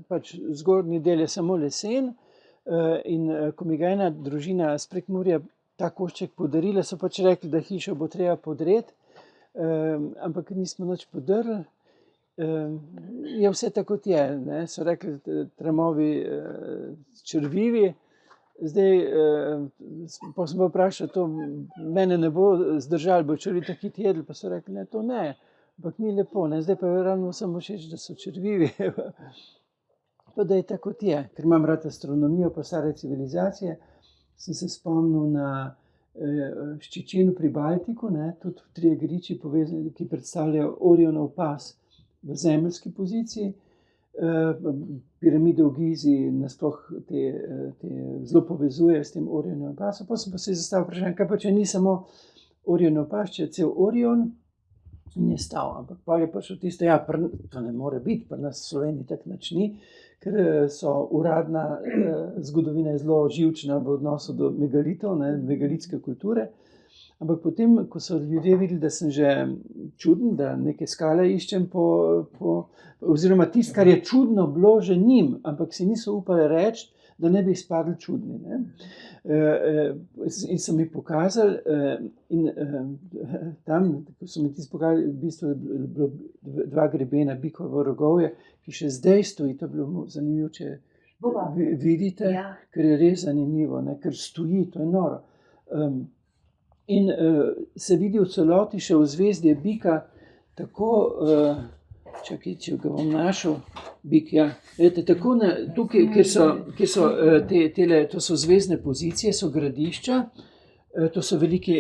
pač zgornji del je samo lesen, in ko mi ga ena družina iz Prekmurja ta košček podarila, so pač rekli, da hišo bo treba podreti, ampak nismo nič podrli. Je vse tako kot je, ne? So rekli, tramovi črvivi. Zdaj, pa sem pa vprašal, to mene ne bo zdržali, bo črvi tako jedli, pa so rekli, ne, to ne, ampak ni lepo, ne? Zdaj pa ravno samo všeč, da so črvivi. Pa da je tako kot je, ker imam rad astronomijo pa stare civilizacije, sem se spomnil na Ščičinu pri Baltiku, ne? Tudi 3 griči povezani, ki predstavljajo Orionov pas v zemeljski poziciji, piramide v Gizi nasploh te zelo povezuje s tem Orionovim pasom. Pa sem pa se zastavil vprašanje, kaj pa če ni samo Orionov pas, če je cel Orion, in je stal. Ampak pa je prišel tisto, ja, to ne more biti, pri nas v Sloveniji tako nič ni, ker so uradna zgodovina je zelo živčna v odnosu do megalitov, ne, megalitske kulture. Ampak potem, ko so ljudje videli, da sem že čuden, da neke skale iščem oziroma tisto, kar je čudno bilo že njim, ampak si niso upali reči, da ne bi izpadli čudni, ne. In so mi pokazali, in tam, ko so mi tisto pokazali, v bistvu je bilo 2 grebena Bikovo rogovje, ki še zdaj stoji, to je bilo zanimivo, če vidite, ker je res zanimivo, ne, ker stoji, to je noro. In se vidi v celoti še v zvezdje bika, tako, čakaj, če ga bom našel, bik, ja. Vidite, tako tukaj, kjer so to so zvezdne pozicije, so gradišča, to so velike,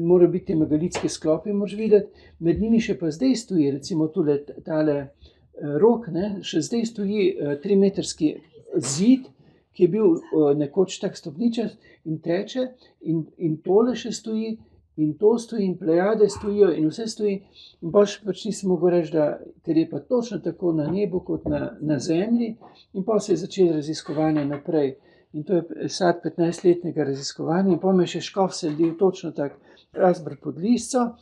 morajo biti megalitske sklopi, moraš videti, med njimi še pa zdaj stoji, recimo tule, tale rok, ne, še zdaj stoji 3-metrski zid, ki je bil nekoč tak stopničast in teče, in tole še stoji, in to stoji, in plejade stojijo, in vse stoji. In pač nisem mogel reči, da ker je pa točno tako na nebu kot na zemlji, in pa se je začelo raziskovanje naprej. In to je sad 15-letnega raziskovanja, in pa me še škof sledil točno tak Razbr pod Lisco,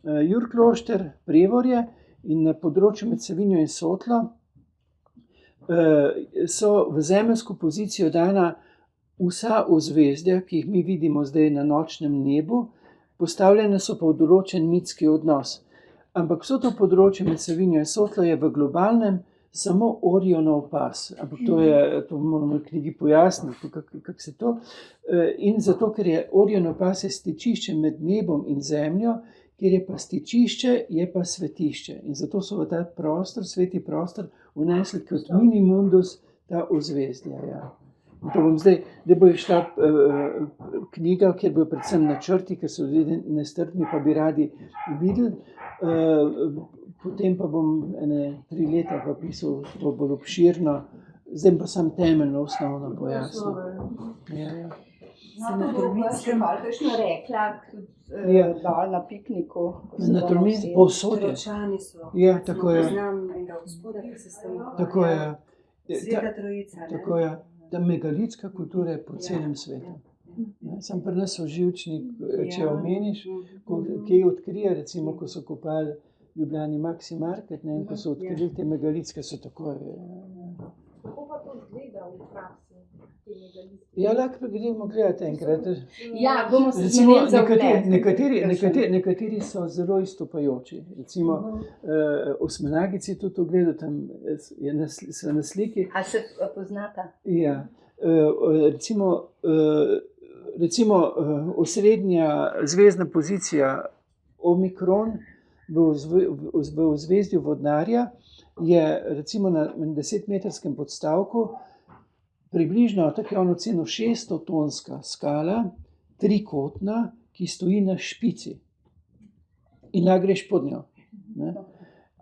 Jurklošter, Prevorje, in na področju med Savinjo in Sotlo so v zemeljsko pozicijo dana vsa ozvezdja, ki jih mi vidimo zdaj na nočnem nebu, postavljene so pa v določen mitski odnos. Ampak vso to področje med Savinjo in Sotlo je v globalnem samo Orionov pas. Ampak to moramo v knjigi pojasniti, kako se to. In zato, ker je Orionov pas je stičišče med nebom in zemljo, kjer je pa stičišče, je pa svetišče. In zato so v ta prostor, sveti prostor, vnesli kot minimundus ta ozvezdja, ja. In to bom zdaj bo išla knjiga, kjer bojo predvsem načrti, ker so ljudje nestrpni, pa bi radi videli. Potem pa bom 3 leta pa pisal to bolj obširno, zdaj pa sam temeljno, osnovno pojasnil. Ja. Še malo kakšno rekla, dal na pikniku. Na Tolmini, povsod je. Ročani so. Ja, tako je. Poznam enega gospoda, ki se s tem ukvarja. Tako je. Sveta Trojica, ne? Tako je. Ta megalitska kultura je po celem svetu. Sam pri nas so živčnik, če omeniš, kje odkrije, recimo, ko so kopali v Ljubljani Maxi Market, ne, in ko so odkrili te megalitske, so tako. Kako pa to izgleda v praksi? Ja, lahko gremo gledati enkrat. Ja, bomo se Recimo, zmenili za ogled. nekateri so zelo izstopajoči. Recimo, osmenagici tudi ogledal, tam so na sliki. A se poznata? Ja, recimo osrednja zvezdna pozicija Omikron v zvezdju Vodnarja je recimo na 10-metrskem podstavku približno, tako je on ocenil, 600-tonska skala, trikotna, ki stoji na špici. In lahko greš pod njo. Ne?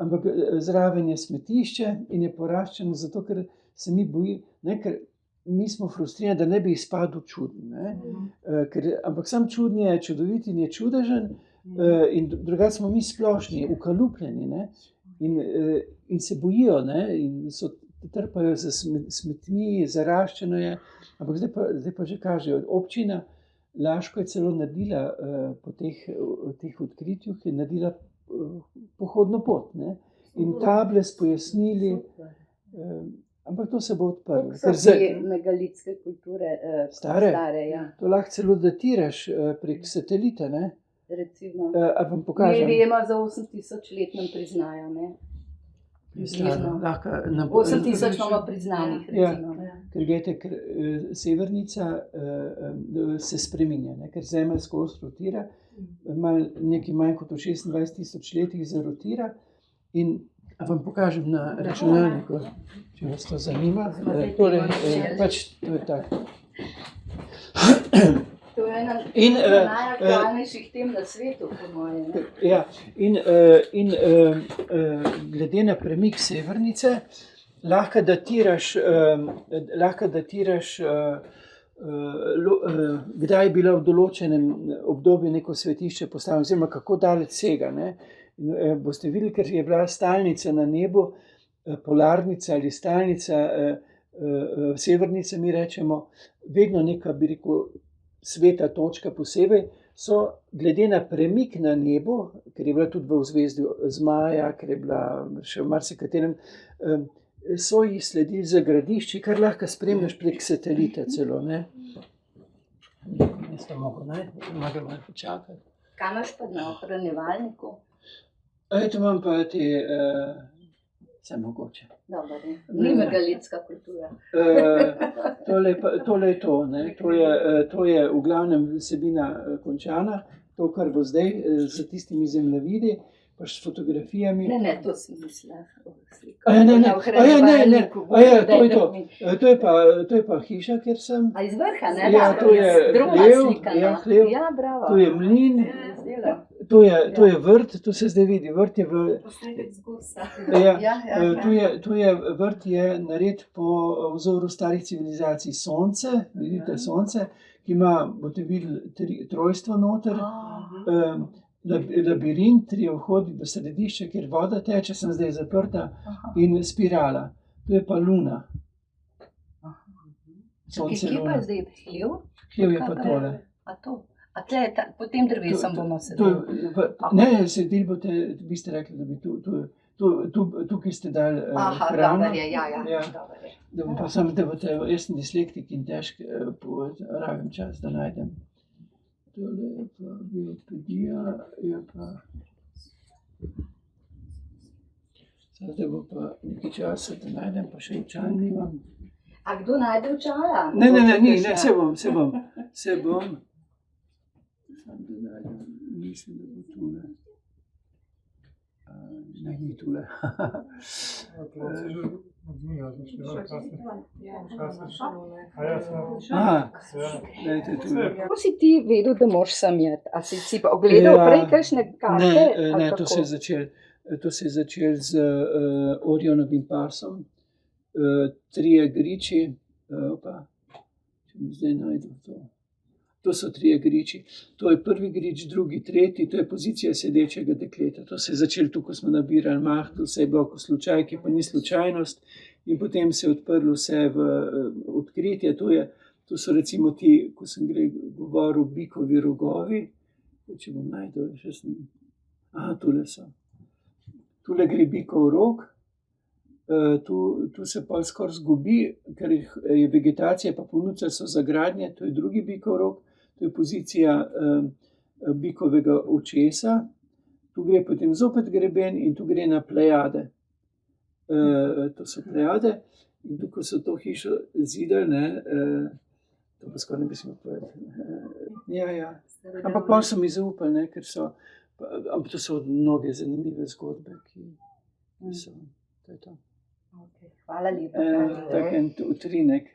Ampak zraven je smetišče in je poraščeno zato, ker se mi boji, ne, ker mi smo frustrirani, da ne bi izpadel čuden. Ne? Ampak sam čuden je čudovit in je čudežen, in drugače smo mi splošni, ukalupljeni, ne? In se bojijo, ne? In so trpajo za smetmi, zaraščeno je, ampak zdaj pa že kažejo. Občina Laško je celo naredila po teh odkritjih, je naredila pohodno pot, ne? In table s pojasnili, Ampak to se bo odprlo. To so te megalitske kulture Stare? ja. To lahko celo datiraš prek satelita, ne? Recimo. Ali vam Mi pokažem? vemo za 8000 let nam priznajo, ne? Staro, lahko 8000 imamo priznanih, recimo. Ja. Ker gledajte, severnica se spreminja, ne? Ker Zemlja skozi rotira, nekaj manj kot v 26 000 letih zarotira in vam pokažem na računalniku, če vas to zanima. Torej, pač to je tako. To je ena najaktualnejših tem na svetu, po moje. Ja, in glede na premik severnice, lahko datiraš kdaj je bila v določenem obdobju neko svetišče postavljeno, oziroma kako daleč sega. Ne? Boste videli, ker je bila stalnica na nebu, polarnica ali stalnica, severnica mi rečemo, vedno neka, bi rekel, sveta točka posebej, so glede na premik na nebu, ker je bila tudi v ozvezdju Zmaja, ker je bila še v marsikaterem, so jih sledili zagradišči, kar lahko spremljaš prek satelita celo. Ne? Jaz to mogo najti, mogo malo počakati. Kaj imaš pa na ohranjevalniku? Eto imam pa te, vse mogoče. Dobro, ni megalitska kultura. Tole je to, ne? To je v glavnem vsebina končana, to, kar bo zdaj z tistimi zemljevidi, pa s fotografijami. Ne, to sem mislila. To je pa hiša, kjer sem. A iz vrha, ne? Ja, to je hlev, Ja, bravo. to je mlin, to je vrt, to se zdaj vidi, vrt je v... Posnetek z Gursa. Vrt je nared po vzoru starih civilizacij. Sonce, vidite sonce, ki ima, boste videli, trojstvo noter, labirint, 3 vhodi v središče, kjer voda teče, sem zdaj zaprta, in spirala. To je pa luna. Sonce, Kje pa luna. je zdaj hlev? Hlev je pa tole. A to? A tle, pod tem drevesom bomo sedeli? Ne, sedeli boste, vi ste rekli, da bi tukaj ste dali hrano. Dobar je, ja. Ja. Dobar je. Da bo pa samo, da boste, jaz sem dislektik in težk, rabim čas, da najdem. Tole je pa biopedija, je pa... Zdaj bo pa nekaj časa, da najdem, pa še očal nimam. A kdo najde očala? Ne, se bom. Sam da najdem, mislim, da bo tule. Ne, ni tule. Dajte tule. Kako si ti vedel, da moraš sem jeti? A si pa ogledal prej kakšne karte? Ne, to se je začelo z Orionovim pasom. 3 griči, če mi zdaj najdem to. To so 3 griči. To je prvi grič, drugi, tretji, to je pozicija sedečega dekleta. To se je začelo tu, ko smo nabirali mah, to se je bilo kot slučaj, ki pa ni slučajnost. In potem se je odprlo vse v odkritje. To so recimo ti, ko sem govoril, bikovi rogovi. Če bom najdel, še sem... tule so. Tule gre bikov rog. Tu se pa skoraj zgubi, ker je vegetacija pa ponudca so zagradnje, to je drugi bikov rog, to je pozicija bikovega očesa, tu gre potem zopet greben in tu gre na Plejade. To so Plejade in tu, ko so to hišo zidali, ne, to pa skoraj ne bi smel povedati. Ja. Ampak pa so mi zaupali, ne, ker so, ampak to so mnoge zanimive zgodbe, ki so, to je to. Hvala lepa. Tak en utrinek.